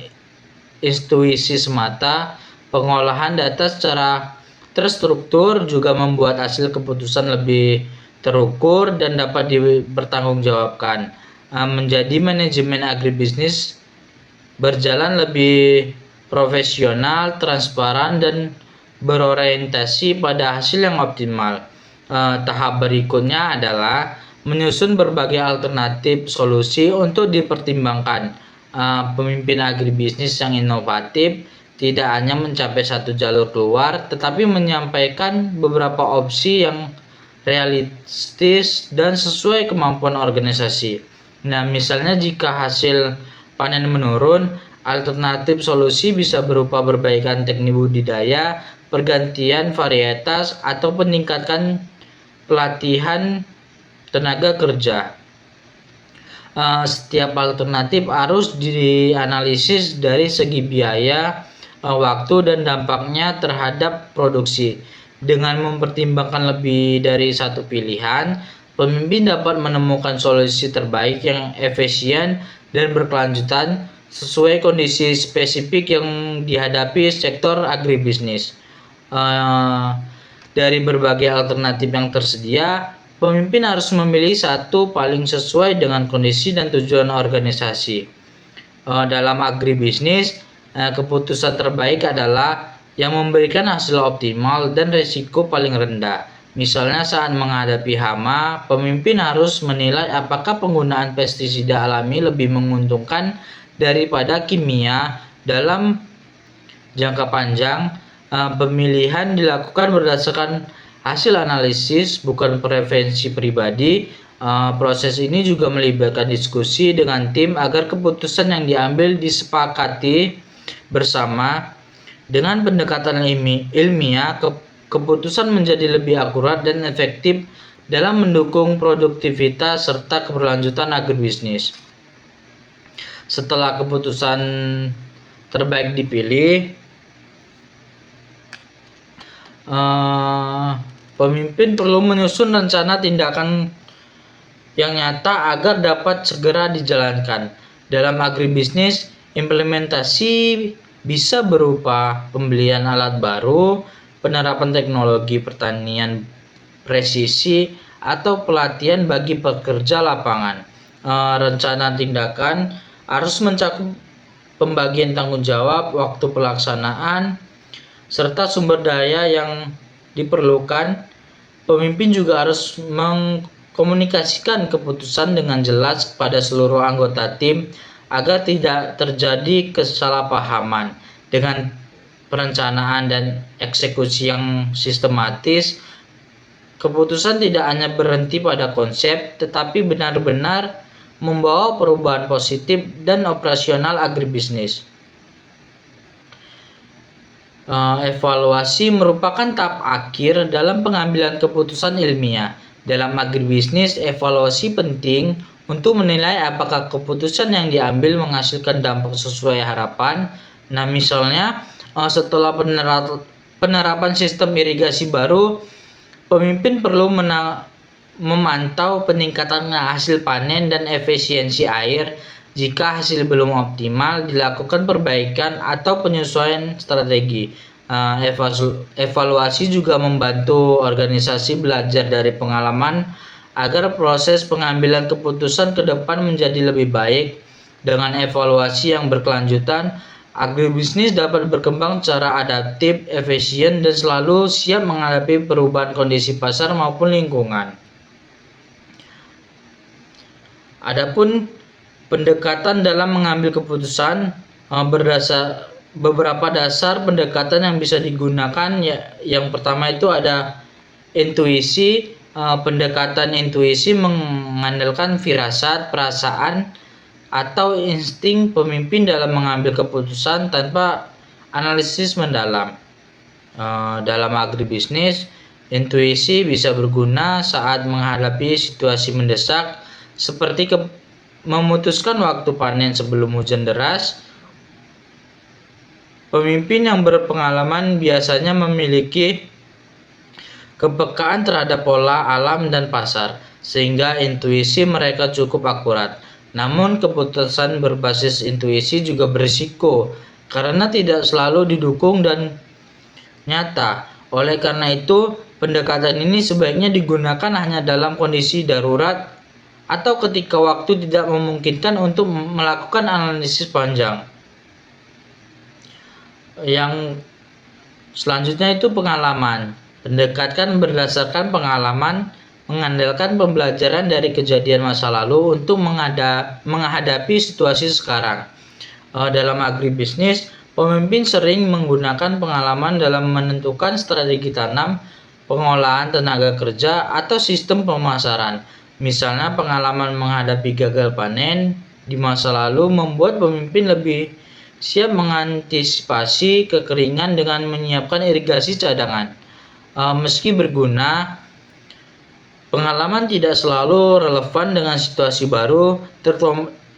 intuisi semata. Pengolahan data secara terstruktur juga membuat hasil keputusan lebih terukur dan dapat dipertanggungjawabkan. Menjadi manajemen agribisnis berjalan lebih profesional, transparan, dan berorientasi pada hasil yang optimal. Tahap berikutnya adalah menyusun berbagai alternatif solusi untuk dipertimbangkan. Pemimpin agribisnis yang inovatif tidak hanya mencapai satu jalur keluar, tetapi menyampaikan beberapa opsi yang realistis dan sesuai kemampuan organisasi. Nah, misalnya jika hasil panen menurun, alternatif solusi bisa berupa perbaikan teknik budidaya, pergantian varietas, atau peningkatan pelatihan tenaga kerja. Setiap alternatif harus dianalisis dari segi biaya, waktu, dan dampaknya terhadap produksi. Dengan mempertimbangkan lebih dari satu pilihan, pemimpin dapat menemukan solusi terbaik yang efisien dan berkelanjutan sesuai kondisi spesifik yang dihadapi sektor agribisnis. Dari berbagai alternatif yang tersedia, pemimpin harus memilih satu paling sesuai dengan kondisi dan tujuan organisasi. Dalam agribisnis, keputusan terbaik adalah yang memberikan hasil optimal dan risiko paling rendah. Misalnya saat menghadapi hama, pemimpin harus menilai apakah penggunaan pestisida alami lebih menguntungkan daripada kimia. Dalam jangka panjang, pemilihan dilakukan berdasarkan hasil analisis, bukan preferensi pribadi. Proses ini juga melibatkan diskusi dengan tim agar keputusan yang diambil disepakati bersama. Dengan pendekatan ilmiah, keputusan menjadi lebih akurat dan efektif dalam mendukung produktivitas serta keberlanjutan agribisnis. Setelah keputusan terbaik dipilih, pemimpin perlu menyusun rencana tindakan yang nyata agar dapat segera dijalankan. Dalam agribisnis, implementasi bisa berupa pembelian alat baru, penerapan teknologi pertanian presisi, atau pelatihan bagi pekerja lapangan. Rencana tindakan harus mencakup pembagian tanggung jawab, waktu pelaksanaan, serta sumber daya yang diperlukan. Pemimpin juga harus Komunikasikan keputusan dengan jelas kepada seluruh anggota tim agar tidak terjadi kesalahpahaman. Dengan perencanaan dan eksekusi yang sistematis, keputusan tidak hanya berhenti pada konsep, tetapi benar-benar membawa perubahan positif dan operasional agribisnis. Evaluasi merupakan tahap akhir dalam pengambilan keputusan ilmiah. Dalam agribisnis, evaluasi penting untuk menilai apakah keputusan yang diambil menghasilkan dampak sesuai harapan. Nah, misalnya setelah penerapan sistem irigasi baru, pemimpin perlu memantau peningkatan hasil panen dan efisiensi air. Jika hasil belum optimal, dilakukan perbaikan atau penyesuaian strategi. Evaluasi juga membantu organisasi belajar dari pengalaman agar proses pengambilan keputusan ke depan menjadi lebih baik. Dengan evaluasi yang berkelanjutan, agribisnis dapat berkembang secara adaptif, efisien, dan selalu siap menghadapi perubahan kondisi pasar maupun lingkungan. Adapun pendekatan dalam mengambil keputusan, beberapa dasar pendekatan yang bisa digunakan. Yang pertama itu ada intuisi. Pendekatan intuisi mengandalkan firasat, perasaan, atau insting pemimpin dalam mengambil keputusan tanpa analisis mendalam. Dalam agribisnis, intuisi bisa berguna saat menghadapi situasi mendesak seperti memutuskan waktu panen sebelum hujan deras. Pemimpin yang berpengalaman biasanya memiliki kepekaan terhadap pola alam dan pasar, sehingga intuisi mereka cukup akurat. Namun, keputusan berbasis intuisi juga berisiko karena tidak selalu didukung dan nyata. Oleh karena itu, pendekatan ini sebaiknya digunakan hanya dalam kondisi darurat atau ketika waktu tidak memungkinkan untuk melakukan analisis panjang. Yang selanjutnya itu pengalaman. Pendekatan berdasarkan pengalaman, mengandalkan pembelajaran dari kejadian masa lalu untuk menghadapi situasi sekarang. Dalam agribisnis, pemimpin sering menggunakan pengalaman dalam menentukan strategi tanam, pengolahan tenaga kerja, atau sistem pemasaran. Misalnya, pengalaman menghadapi gagal panen di masa lalu membuat pemimpin lebih siap mengantisipasi kekeringan dengan menyiapkan irigasi cadangan. Meski berguna, pengalaman tidak selalu relevan dengan situasi baru,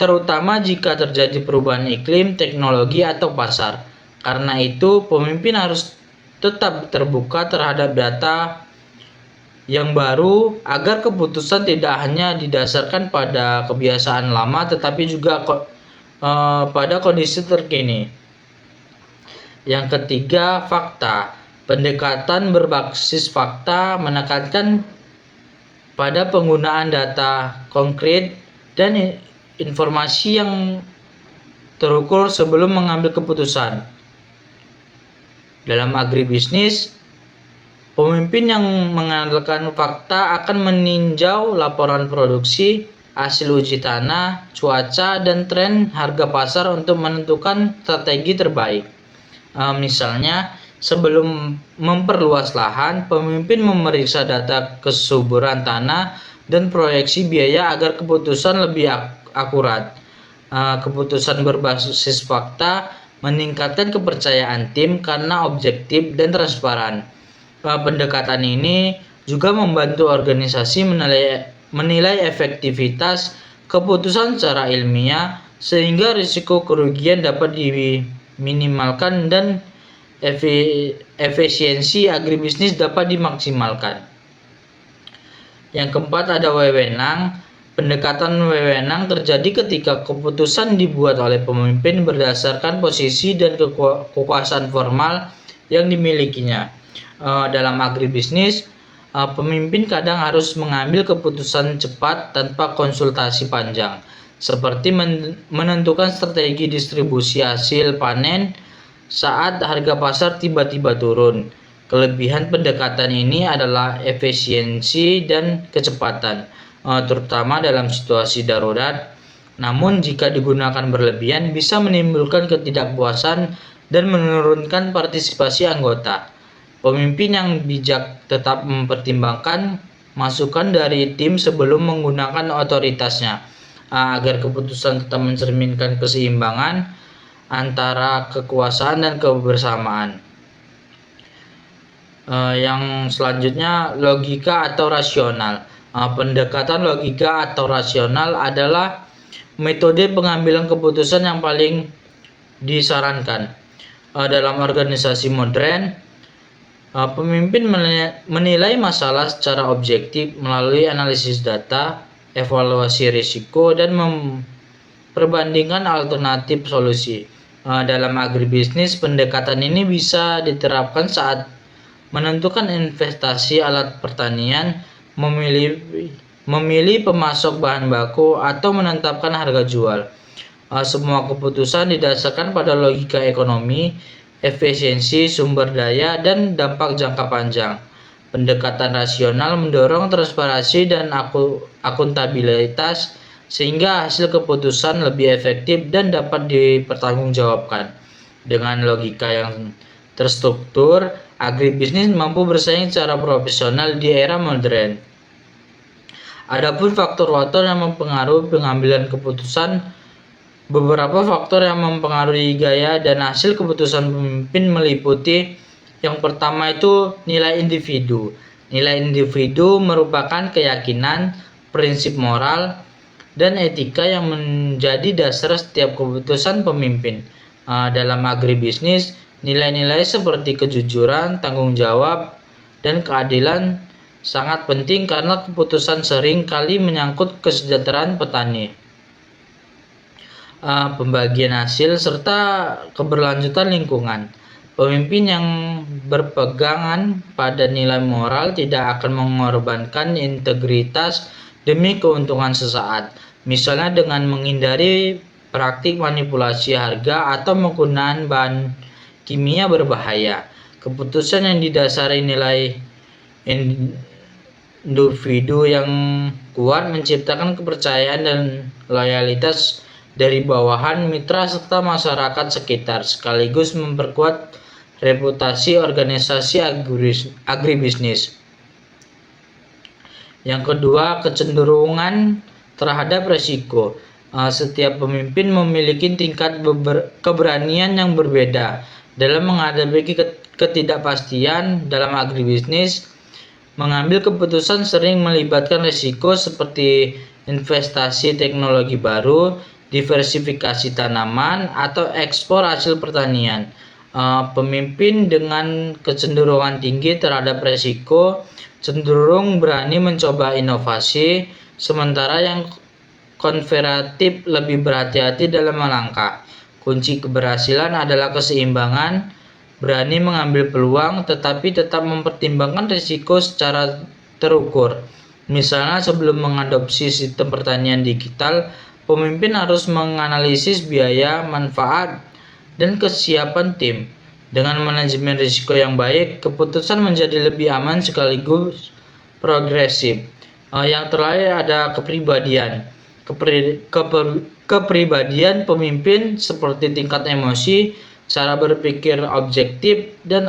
terutama jika terjadi perubahan iklim, teknologi, atau pasar. Karena itu, pemimpin harus tetap terbuka terhadap data yang baru agar keputusan tidak hanya didasarkan pada kebiasaan lama tetapi juga pada kondisi terkini. Yang ketiga, fakta. Pendekatan berbasis fakta menekankan pada penggunaan data konkret dan informasi yang terukur sebelum mengambil keputusan. Dalam agribisnis, pemimpin yang mengandalkan fakta akan meninjau laporan produksi, hasil uji tanah, cuaca, dan tren harga pasar untuk menentukan strategi terbaik. Misalnya, sebelum memperluas lahan, pemimpin memeriksa data kesuburan tanah dan proyeksi biaya agar keputusan lebih akurat. Keputusan berbasis fakta meningkatkan kepercayaan tim karena objektif dan transparan. Pendekatan ini juga membantu organisasi menilai efektivitas keputusan secara ilmiah sehingga risiko kerugian dapat diminimalkan dan efisiensi agribisnis dapat dimaksimalkan. Yang keempat ada wewenang. Pendekatan wewenang terjadi ketika keputusan dibuat oleh pemimpin berdasarkan posisi dan kekuasaan formal yang dimilikinya. Dalam agribisnis, pemimpin kadang harus mengambil keputusan cepat tanpa konsultasi panjang, seperti menentukan strategi distribusi hasil panen saat harga pasar tiba-tiba turun. Kelebihan pendekatan ini adalah efisiensi dan kecepatan. terutama dalam situasi darurat. Namun jika digunakan berlebihan bisa menimbulkan ketidakpuasan dan menurunkan partisipasi anggota. Pemimpin yang bijak tetap mempertimbangkan masukan dari tim sebelum menggunakan otoritasnya, agar keputusan tetap mencerminkan keseimbangan antara kekuasaan dan kebersamaan. Yang selanjutnya, logika atau rasional. Pendekatan logika atau rasional adalah metode pengambilan keputusan yang paling disarankan. Dalam organisasi modern, pemimpin menilai masalah secara objektif melalui analisis data, evaluasi risiko, dan memperbandingkan alternatif solusi. Dalam agribisnis, pendekatan ini bisa diterapkan saat menentukan investasi alat pertanian, memilih pemasok bahan baku, atau menetapkan harga jual. Semua keputusan didasarkan pada logika ekonomi, efisiensi sumber daya, dan dampak jangka panjang. Pendekatan rasional mendorong transparansi dan akuntabilitas sehingga hasil keputusan lebih efektif dan dapat dipertanggungjawabkan. Dengan logika yang terstruktur, agribisnis mampu bersaing secara profesional di era modern. Adapun faktor-faktor yang mempengaruhi pengambilan keputusan, beberapa faktor yang mempengaruhi gaya dan hasil keputusan pemimpin meliputi: yang pertama itu nilai individu. Nilai individu merupakan keyakinan, prinsip moral, dan etika yang menjadi dasar setiap keputusan pemimpin. Dalam agribisnis, nilai-nilai seperti kejujuran, tanggung jawab, dan keadilan sangat penting karena keputusan sering kali menyangkut kesejahteraan petani, pembagian hasil, serta keberlanjutan lingkungan. Pemimpin yang berpegangan pada nilai moral tidak akan mengorbankan integritas demi keuntungan sesaat, misalnya dengan menghindari praktik manipulasi harga atau penggunaan bahan kimia berbahaya. Keputusan yang didasari nilai individu yang kuat menciptakan kepercayaan dan loyalitas dari bawahan, mitra, serta masyarakat sekitar, sekaligus memperkuat reputasi organisasi agribisnis. Yang kedua, kecenderungan terhadap resiko. Setiap pemimpin memiliki tingkat keberanian yang berbeda dalam menghadapi ketidakpastian. Dalam agribisnis, mengambil keputusan sering melibatkan risiko seperti investasi teknologi baru, diversifikasi tanaman, atau ekspor hasil pertanian. Pemimpin dengan kecenderungan tinggi terhadap risiko cenderung berani mencoba inovasi, sementara yang konservatif lebih berhati-hati dalam melangkah. Kunci keberhasilan adalah keseimbangan, berani mengambil peluang tetapi tetap mempertimbangkan risiko secara terukur. Misalnya, sebelum mengadopsi sistem pertanian digital, pemimpin harus menganalisis biaya, manfaat, dan kesiapan tim. Dengan manajemen risiko yang baik, keputusan menjadi lebih aman sekaligus progresif. Yang terakhir ada kepribadian. Kepribadian pemimpin seperti tingkat emosi, cara berpikir objektif, dan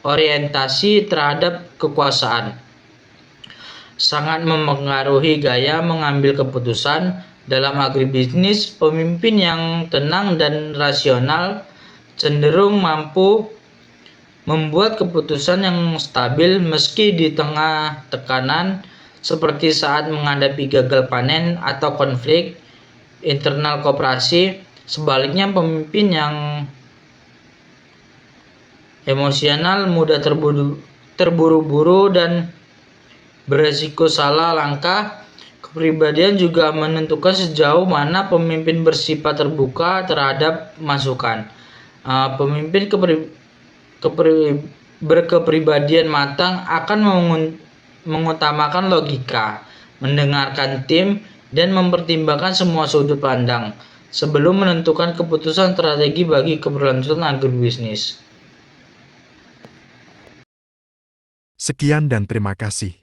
orientasi terhadap kekuasaan sangat mempengaruhi gaya mengambil keputusan. Dalam agribisnis, pemimpin yang tenang dan rasional cenderung mampu membuat keputusan yang stabil meski di tengah tekanan, seperti saat menghadapi gagal panen atau konflik internal koperasi. Sebaliknya, pemimpin yang emosional mudah terburu-buru dan beresiko salah langkah. Kepribadian juga menentukan sejauh mana pemimpin bersifat terbuka terhadap masukan. Pemimpin berkepribadian matang akan mengutamakan logika, mendengarkan tim, dan mempertimbangkan semua sudut pandang sebelum menentukan keputusan strategi bagi keberlangsungan agribisnis. Sekian dan terima kasih.